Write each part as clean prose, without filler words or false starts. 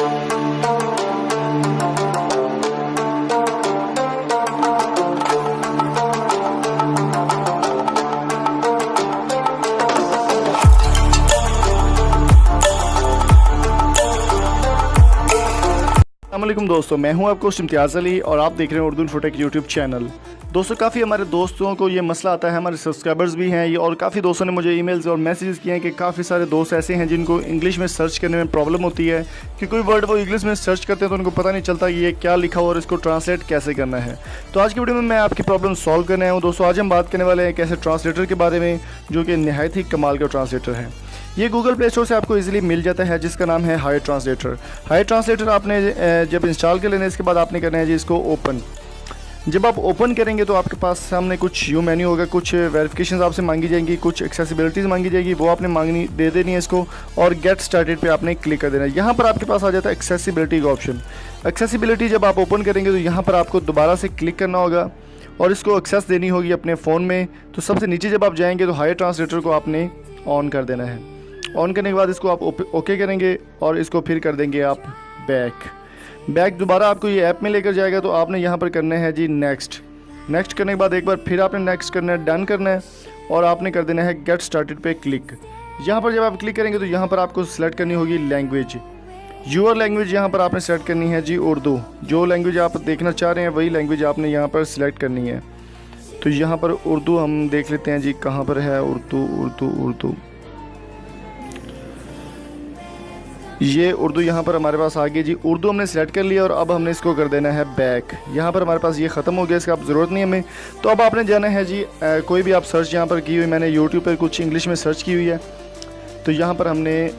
अस्सलामुअलैकुम दोस्तों, मैं हूं आपको इम्तियाज़ अली और आप देख रहे हैं उर्दू इन्फोटेक यूट्यूब चैनल। दोस्तों, काफ़ी हमारे दोस्तों को ये मसला आता है, हमारे सब्सक्राइबर्स भी हैं ये, और काफ़ी दोस्तों ने मुझे ईमेल्स और मैसेजेस किए हैं कि काफ़ी सारे दोस्त ऐसे हैं जिनको इंग्लिश में सर्च करने में प्रॉब्लम होती है कि कोई वर्ड वो इंग्लिश में सर्च करते हैं तो उनको पता नहीं चलता कि ये क्या लिखा हो और इसको ट्रांसलेट कैसे करना है। तो आज की वीडियो में मैं आपकी प्रॉब्लम सॉल्व करने आया हूँ। दोस्तों, आज हम बात करने वाले हैं एक ऐसे ट्रांसलेटर के बारे में जो कि नहायत ही कमाल का ट्रांसलेटर है। ये गूगल प्ले स्टोर से आपको इजीली मिल जाता है, जिसका नाम है हाई ट्रांसलेटर। हाई ट्रांसलेटर आपने जब इंस्टॉल कर लेना है, इसके बाद आपने करना है जी इसको ओपन। जब आप ओपन करेंगे तो आपके पास सामने कुछ यू मेन्यू होगा, कुछ वेरिफिकेशन आपसे मांगी जाएंगी, कुछ एक्सेसिबिलिटीज़ मांगी जाएगी, वो आपने मांगनी दे देनी है इसको, और गेट स्टार्टेड पे आपने क्लिक कर देना है। यहाँ पर आपके पास आ जाता है एक्सेसिबिलिटी का ऑप्शन। एक्सेसिबिलिटी जब आप ओपन करेंगे तो यहाँ पर आपको दोबारा से क्लिक करना होगा और इसको एक्सेस देनी होगी अपने फ़ोन में। तो सबसे नीचे जब आप जाएंगे तो हाई ट्रांसलेटर को आपने ऑन कर देना है। ऑन करने के बाद इसको आप ओके करेंगे और इसको फिर कर देंगे आप बैक। दोबारा आपको ये ऐप में लेकर जाएगा तो आपने यहाँ पर करना है जी नेक्स्ट करने के बाद एक बार फिर आपने नेक्स्ट करना है, डन करना है, और आपने कर देना है गेट स्टार्टेड पे क्लिक। यहाँ पर जब आप क्लिक करेंगे तो यहाँ पर आपको सिलेक्ट करनी होगी लैंग्वेज, यूर लैंग्वेज। यहाँ पर आपने सेलेक्ट करनी है जी उर्दू। जो लैंग्वेज आप देखना चाह रहे हैं वही लैंग्वेज आपने यहाँ पर सिलेक्ट करनी है। तो यहाँ पर उर्दू हम देख लेते हैं जी, कहाँ पर है उर्दू। ये उर्दू यहाँ पर हमारे पास आ गई जी। उर्दू हमने सेलेक्ट कर लिया और अब हमने इसको कर देना है बैक। यहाँ पर हमारे पास ये ख़त्म हो गया, इसका अब ज़रूरत नहीं हमें। तो अब आपने जाना है जी कोई भी आप सर्च यहाँ पर की हुई, मैंने यूट्यूब पर कुछ इंग्लिश में सर्च की हुई है, तो यहाँ पर हमने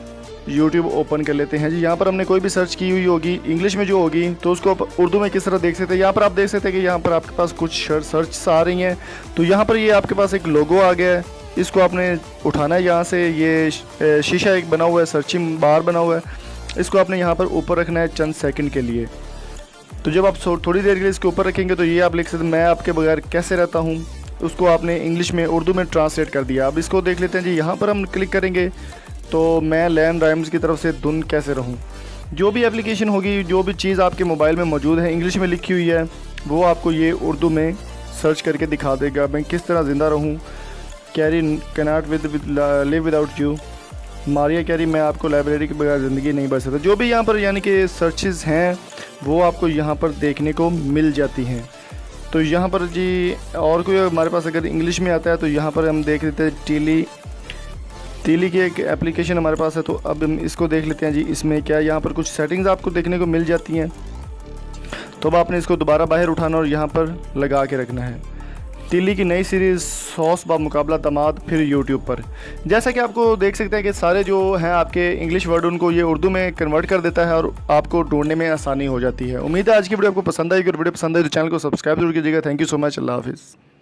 यूट्यूब ओपन कर लेते हैं जी। यहाँ पर हमने कोई भी सर्च की हुई होगी इंग्लिश में जो होगी, तो उसको आप उर्दू में किस तरह देख सकते हैं। यहाँ पर आप देख सकते हैं कि यहाँ पर आपके पास कुछ सर्च आ रही हैं। तो यहाँ पर ये आपके पास एक लोगो आ गया है, इसको आपने उठाना है। यहाँ से ये शीशा एक बना हुआ है, सर्चिंग बार बना हुआ है, इसको आपने यहाँ पर ऊपर रखना है चंद सेकंड के लिए। तो जब आप थोड़ी देर के लिए इसके ऊपर रखेंगे तो ये आप लिख सकते हैं मैं आपके बगैर कैसे रहता हूँ। उसको आपने इंग्लिश में उर्दू में ट्रांसलेट कर दिया। अब इसको देख लेते हैं जी। यहाँ पर हम क्लिक करेंगे तो मैं लैन राइम्स की तरफ से धुन कैसे रहूँ। जो भी एप्लीकेशन होगी, जो भी चीज़ आपके मोबाइल में मौजूद है इंग्लिश में लिखी हुई है, वो आपको ये उर्दू में सर्च करके दिखा देगा। मैं किस तरह ज़िंदा रहूँ, carry cannot live without you, Maria carry, मैं आपको लाइब्रेरी के बगैर ज़िंदगी नहीं बच सकता। जो भी यहाँ पर यानी कि सर्चेस हैं वो आपको यहाँ पर देखने को मिल जाती हैं। तो यहाँ पर जी और कोई हमारे पास अगर इंग्लिश में आता है तो यहाँ पर हम देख लेते हैं तीली की एक एप्लीकेशन हमारे पास है। तो अब हम इसको देख लेते हैं जी। इसमें क्या यहाँ पर कुछ सेटिंग्स आपको देखने को मिल जाती हैं। तो अब आपने इसको दोबारा बाहर उठाना और यहाँ पर लगा के रखना है। तीली की नई सीरीज़ सॉस बा मुकाबला दामाद फिर यूट्यूब पर। जैसा कि आपको देख सकते हैं कि सारे जो हैं आपके इंग्लिश वर्ड उनको ये उर्दू में कन्वर्ट कर देता है और आपको ढूंढने में आसानी हो जाती है। उम्मीद है आज की वीडियो आपको पसंद आएगी, और वीडियो पसंद आए तो चैनल को सब्सक्राइब जरूर कीजिएगा। Thank you so much. अल्लाह हाफिज़।